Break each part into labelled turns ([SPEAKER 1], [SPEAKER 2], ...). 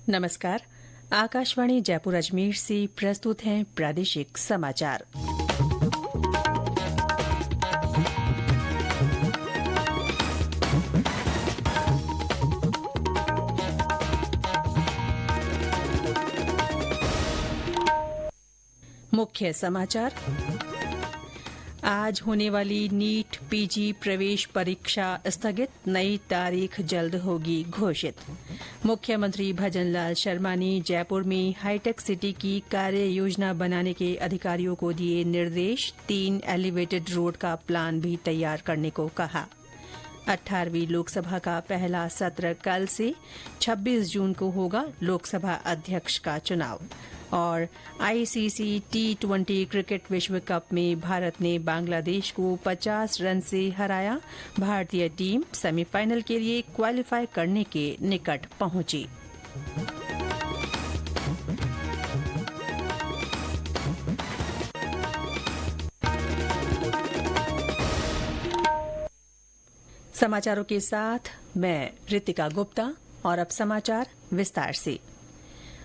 [SPEAKER 1] नमस्कार। आकाशवाणी जयपुर अजमेर से प्रस्तुत हैं प्रादेशिक समाचार। मुख्य समाचार। आज होने वाली नीट पीजी प्रवेश परीक्षा स्थगित, नई तारीख जल्द होगी घोषित। मुख्यमंत्री भजनलाल शर्मा ने जयपुर में हाईटेक सिटी की कार्य योजना बनाने के अधिकारियों को दिए निर्देश। 3 एलिवेटेड रोड का प्लान भी तैयार करने को कहा। 18वीं लोकसभा का पहला सत्र कल से 26 जून को होगा लोकसभा अध्यक्ष का चुनाव। और आईसीसी T20 क्रिकेट विश्व कप में भारत ने बांग्लादेश को 50 रन से हराया। भारतीय टीम सेमीफाइनल के लिए क्वालिफाई करने के निकट पहुंची। समाचारों के साथ मैं रितिका गुप्ता। और अब समाचार विस्तार से।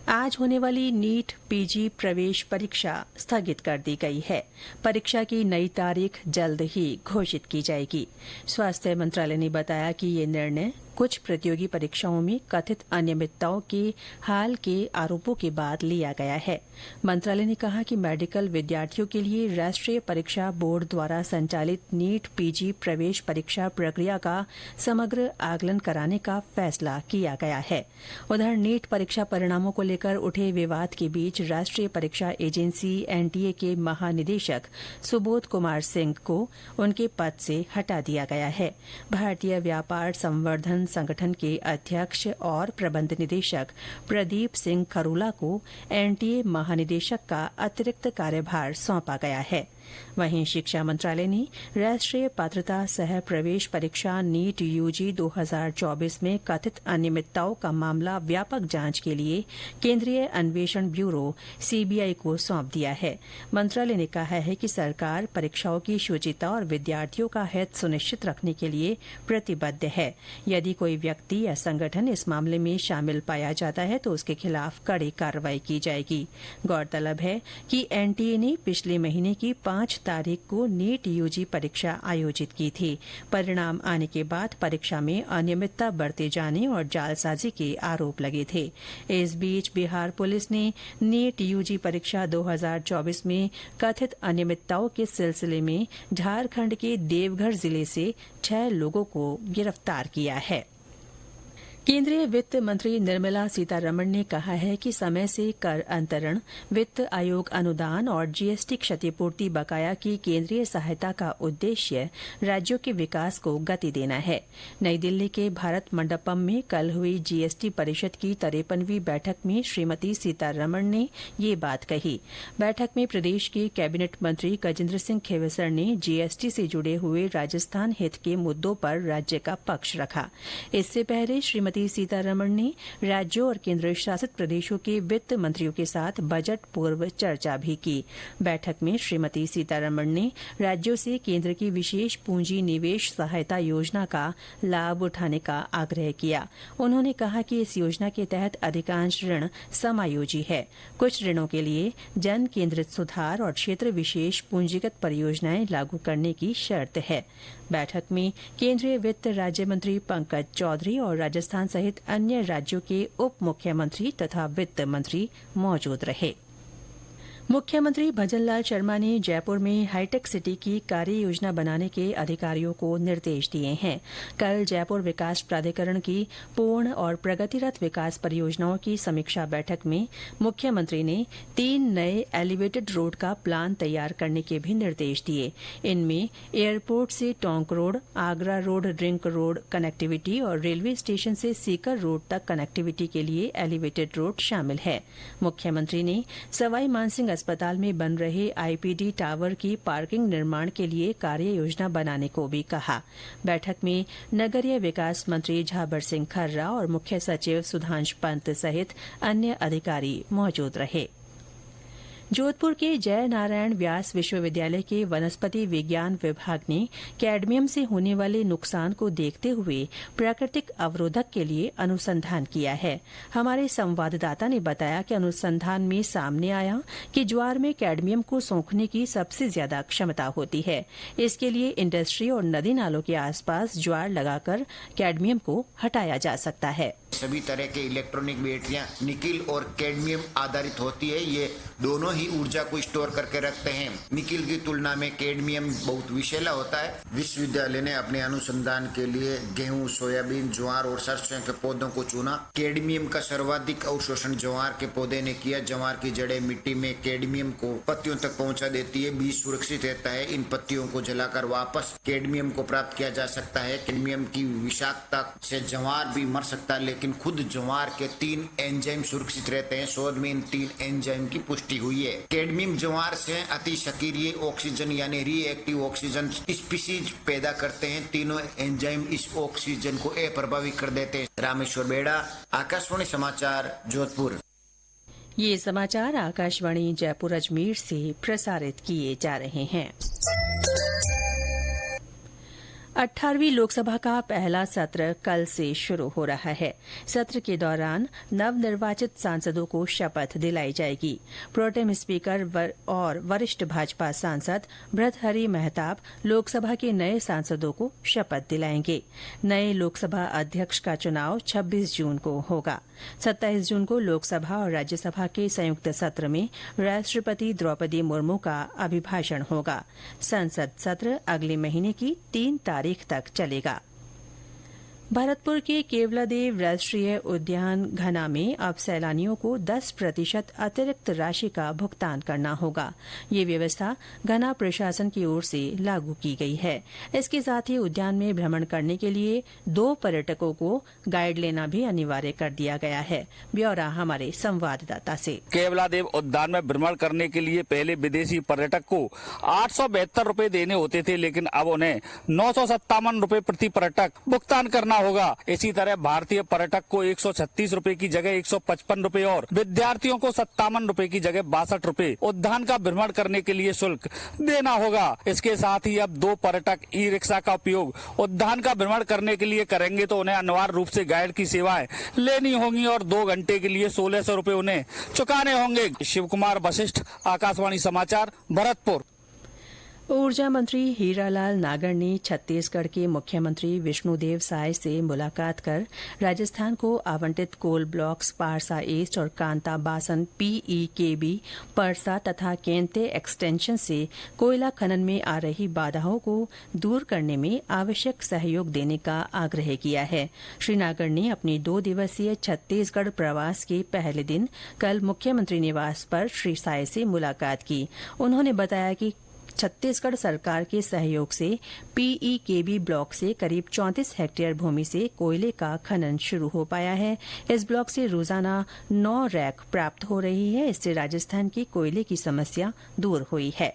[SPEAKER 1] आज होने वाली नीट पीजी प्रवेश परीक्षा स्थगित कर दी गई है। परीक्षा की नई तारीख जल्द ही घोषित की जाएगी। स्वास्थ्य मंत्रालय ने बताया कि ये निर्णय कुछ प्रतियोगी परीक्षाओं में कथित अनियमितताओं के हाल के आरोपों के बाद लिया गया है। मंत्रालय ने कहा कि मेडिकल विद्यार्थियों के लिए राष्ट्रीय परीक्षा बोर्ड द्वारा संचालित नीट पीजी प्रवेश परीक्षा प्रक्रिया का समग्र आकलन कराने का फैसला किया गया है। उधर नीट परीक्षा परिणामों को लेकर उठे विवाद के बीच राष्ट्रीय परीक्षा एजेंसी एनटीए के महानिदेशक सुबोध कुमार सिंह को उनके पद से हटा दिया गया है। भारतीय व्यापार संवर्धन संगठन के अध्यक्ष और प्रबंध निदेशक प्रदीप सिंह खरोला को एनटीए महानिदेशक का अतिरिक्त कार्यभार सौंपा गया है। वहीं शिक्षा मंत्रालय ने राष्ट्रीय पात्रता सह प्रवेश परीक्षा नीट यूजी 2024 में कथित अनियमितताओं का मामला व्यापक जांच के लिए केंद्रीय अन्वेषण ब्यूरो सीबीआई को सौंप दिया है। मंत्रालय ने कहा है कि सरकार परीक्षाओं की शुचिता और विद्यार्थियों का हित सुनिश्चित रखने के लिए प्रतिबद्ध है। यदि कोई व्यक्ति या संगठन इस मामले में शामिल पाया जाता है तो उसके खिलाफ कड़ी कार्रवाई की जाएगी। गौरतलब है कि एनटीए ने पिछले महीने की 5 तारीख को नीट यूजी परीक्षा आयोजित की थी। परिणाम आने के बाद परीक्षा में अनियमितता बरते जाने और जालसाजी के आरोप लगे थे। इस बीच बिहार पुलिस ने नीट यूजी परीक्षा 2024 में कथित अनियमितताओं के सिलसिले में झारखंड के देवघर जिले से 6 लोगों को गिरफ्तार किया है। केंद्रीय वित्त मंत्री निर्मला सीतारमण ने कहा है कि समय से कर अंतरण, वित्त आयोग अनुदान और जीएसटी क्षतिपूर्ति बकाया की केंद्रीय सहायता का उद्देश्य राज्यों के विकास को गति देना है। नई दिल्ली के भारत मंडपम में कल हुई जीएसटी परिषद की 53वीं बैठक में श्रीमती सीतारमण ने ये बात कही। बैठक में प्रदेश के कैबिनेट मंत्री गजेंद्र सिंह खेवसर ने जीएसटी से जुड़े हुए राजस्थान हित के मुद्दों पर राज्य का पक्ष रखा। इससे पहले श्रीमती सीतारमण ने राज्यों और केंद्र शासित प्रदेशों के वित्त मंत्रियों के साथ बजट पूर्व चर्चा भी की। बैठक में श्रीमती सीतारमण ने राज्यों से केंद्र की विशेष पूंजी निवेश सहायता योजना का लाभ उठाने का आग्रह किया। उन्होंने कहा कि इस योजना के तहत अधिकांश ऋण समायोजी है। कुछ ऋणों के लिए जन केंद्रित सुधार और क्षेत्र विशेष पूंजीगत परियोजनाएं लागू करने की शर्त है। बैठक में केंद्रीय वित्त राज्य मंत्री पंकज चौधरी और राजस्थान सहित अन्य राज्यों के उप मुख्यमंत्री तथा वित्त मंत्री मौजूद रहे। मुख्यमंत्री भजनलाल शर्मा ने जयपुर में हाईटेक सिटी की कार्य योजना बनाने के अधिकारियों को निर्देश दिए हैं। कल जयपुर विकास प्राधिकरण की पूर्ण और प्रगतिरत विकास परियोजनाओं की समीक्षा बैठक में मुख्यमंत्री ने 3 नए एलिवेटेड रोड का प्लान तैयार करने के भी निर्देश दिए। इनमें एयरपोर्ट से Tonk road, Agra road ring road connectivity और रेलवे स्टेशन से सीकर रोड तक कनेक्टिविटी के लिए एलिवेटेड रोड शामिल है। मुख्यमंत्री ने सवाई मानसिंह अस्पताल में बन रहे आईपीडी टावर की पार्किंग निर्माण के लिए कार्य योजना बनाने को भी कहा। बैठक में नगरीय विकास मंत्री झाबर सिंह खर्रा और मुख्य सचिव सुधांश पंत सहित अन्य अधिकारी मौजूद रहे। जोधपुर के जय नारायण व्यास विश्वविद्यालय के वनस्पति विज्ञान विभाग ने कैडमियम से होने वाले नुकसान को देखते हुए प्राकृतिक अवरोधक के लिए अनुसंधान किया है। हमारे संवाददाता ने बताया कि अनुसंधान में सामने आया कि ज्वार में कैडमियम को सोखने की सबसे ज्यादा क्षमता होती है। इसके लिए इंडस्ट्री और नदी नालों के आसपास ज्वार लगाकर कैडमियम को हटाया जा सकता है।
[SPEAKER 2] सभी तरह के इलेक्ट्रॉनिक बैटरियां निकिल और कैडमियम आधारित होती है। ये दोनों ही ऊर्जा को स्टोर करके रखते हैं। निकिल की तुलना में कैडमियम बहुत विषैला होता है। विश्वविद्यालय ने अपने अनुसंधान के लिए गेहूं, सोयाबीन, ज्वार और सरसों के पौधों को चुना। कैडमियम का सर्वाधिक अवशोषण ज्वार के पौधे ने किया। ज्वार की जड़ें मिट्टी में कैडमियम को पत्तियों तक पहुंचा देती है। बीज सुरक्षित रहता है। इन पत्तियों को जलाकर वापस कैडमियम को प्राप्त किया जा सकता है। कैडमियम की विषाक्तता से ज्वार भी मर सकता है, लेकिन खुद ज्वार के 3 एंजाइम सुरक्षित रहते हैं। शोध में इन 3 एंजाइम की पुष्टि हुई है। कैडमियम ज्वार से अति सक्रिय ऑक्सीजन यानी रिएक्टिव ऑक्सीजन स्पीशीज पैदा करते हैं। तीनों एंजाइम इस ऑक्सीजन को अप्रभावित कर देते हैं। रामेश्वर बेड़ा, आकाशवाणी समाचार, जोधपुर।
[SPEAKER 1] ये समाचार आकाशवाणी जयपुर अजमेर से प्रसारित किए जा रहे हैं। 18वीं लोकसभा का पहला सत्र कल से शुरू हो रहा है। सत्र के दौरान नवनिर्वाचित सांसदों को शपथ दिलाई जाएगी। प्रोटेम स्पीकर और वरिष्ठ भाजपा सांसद भर्तृहरि महताब लोकसभा के नए सांसदों को शपथ दिलाएंगे। नए लोकसभा अध्यक्ष का चुनाव 26 जून को होगा। 27 जून को लोकसभा और राज्यसभा के संयुक्त सत्र में राष्ट्रपति द्रौपदी मुर्मू का अभिभाषण होगा। संसद सत्र अगले महीने की 3 तारीख तक चलेगा। भरतपुर के केवलादेव राष्ट्रीय उद्यान घना में अब सैलानियों को 10% अतिरिक्त राशि का भुगतान करना होगा। ये व्यवस्था घना प्रशासन की ओर से लागू की गई है। इसके साथ ही उद्यान में भ्रमण करने के लिए 2 पर्यटकों को गाइड लेना भी अनिवार्य कर दिया गया है। ब्यौरा हमारे संवाददाता से।
[SPEAKER 3] केवलादेव उद्यान में भ्रमण करने के लिए पहले विदेशी पर्यटक को 872 रूपए देने होते थे, लेकिन अब उन्हें 957 रूपए प्रति पर्यटक भुगतान करना होगा। इसी तरह भारतीय पर्यटक को 136 रूपए की जगह 155 रूपए और विद्यार्थियों को 57 रूपए की जगह 62 रूपए उद्यान का भ्रमण करने के लिए शुल्क देना होगा। इसके साथ ही अब 2 पर्यटक ई रिक्शा का उपयोग उद्यान का भ्रमण करने के लिए करेंगे तो उन्हें अनिवार्य रूप से गाइड की सेवाएं लेनी होंगी और 2 घंटे के लिए 1600 रूपए उन्हें चुकाने होंगे। शिव कुमार वशिष्ठ, आकाशवाणी समाचार, भरतपुर।
[SPEAKER 1] ऊर्जा मंत्री हीरालाल नागर ने छत्तीसगढ़ के मुख्यमंत्री विष्णुदेव साय से मुलाकात कर राजस्थान को आवंटित कोल ब्लॉक्स पारसा ईस्ट और कांता बासन पीईकेबी परसा तथा केंते एक्सटेंशन से कोयला खनन में आ रही बाधाओं को दूर करने में आवश्यक सहयोग देने का आग्रह किया है। श्री नागर ने अपनी 2 दिवसीय छत्तीसगढ़ प्रवास के पहले दिन कल मुख्यमंत्री निवास पर श्री साय से मुलाकात की। उन्होंने बताया कि छत्तीसगढ़ सरकार के सहयोग से पीईकेबी ब्लॉक से करीब 34 हेक्टेयर भूमि से कोयले का खनन शुरू हो पाया है। इस ब्लॉक से रोजाना 9 रैक प्राप्त हो रही है। इससे राजस्थान की कोयले की समस्या दूर हुई है।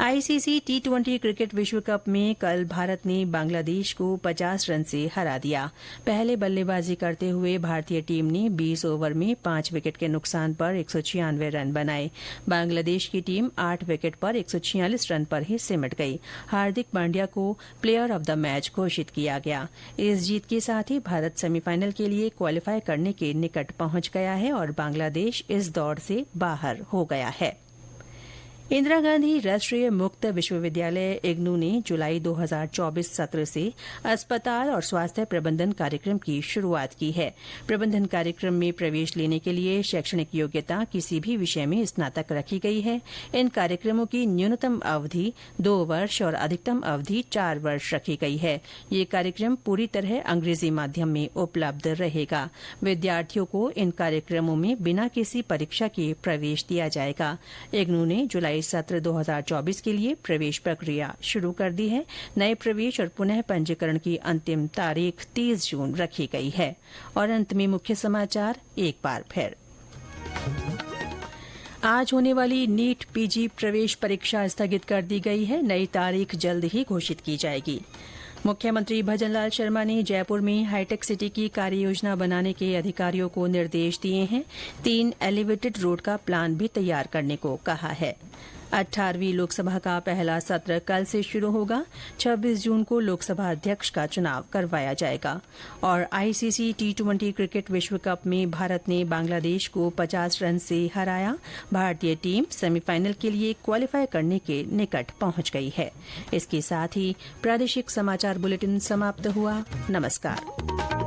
[SPEAKER 1] आईसीसी T20 क्रिकेट विश्व कप में कल भारत ने बांग्लादेश को 50 रन से हरा दिया। पहले बल्लेबाजी करते हुए भारतीय टीम ने 20 ओवर में 5 विकेट के नुकसान पर 196 रन बनाए। बांग्लादेश की टीम 8 विकेट पर 146 रन पर ही सिमट गई। हार्दिक पांड्या को प्लेयर ऑफ द मैच घोषित किया गया। इस जीत के साथ ही भारत सेमीफाइनल के लिए क्वालिफाई करने के निकट पहुंच गया है और बांग्लादेश इस दौड़ से बाहर हो गया है। इंदिरा गांधी राष्ट्रीय मुक्त विश्वविद्यालय इग्नू ने जुलाई 2024 सत्र से अस्पताल और स्वास्थ्य प्रबंधन कार्यक्रम की शुरुआत की है। प्रबंधन कार्यक्रम में प्रवेश लेने के लिए शैक्षणिक योग्यता किसी भी विषय में स्नातक रखी गई है। इन कार्यक्रमों की न्यूनतम अवधि 2 वर्ष और अधिकतम अवधि 4 वर्ष रखी गई है। ये कार्यक्रम पूरी तरह अंग्रेजी माध्यम में उपलब्ध रहेगा। विद्यार्थियों को इन कार्यक्रमों में बिना किसी परीक्षा के प्रवेश दिया जाएगा। इग्नू ने जुलाई सत्र 2024 के लिए प्रवेश प्रक्रिया शुरू कर दी है। नए प्रवेश और पुनः पंजीकरण की अंतिम तारीख 30 जून रखी गई है। और अंत में मुख्य समाचार एक बार फिर। आज होने वाली नीट पीजी प्रवेश परीक्षा स्थगित कर दी गई है। नई तारीख जल्द ही घोषित की जाएगी। मुख्यमंत्री भजनलाल शर्मा ने जयपुर में हाईटेक सिटी की कार्ययोजना बनाने के अधिकारियों को निर्देश दिए हैं। 3 एलिवेटेड रोड का प्लान भी तैयार करने को कहा है। 18वीं लोकसभा का पहला सत्र कल से शुरू होगा। 26 जून को लोकसभा अध्यक्ष का चुनाव करवाया जाएगा। और आईसीसी T20 क्रिकेट विश्व कप में भारत ने बांग्लादेश को 50 रन से हराया। भारतीय टीम सेमीफाइनल के लिए क्वालिफाई करने के निकट पहुंच गई है। इसके साथ ही प्रादेशिक समाचार बुलेटिन समाप्त हुआ। नमस्कार।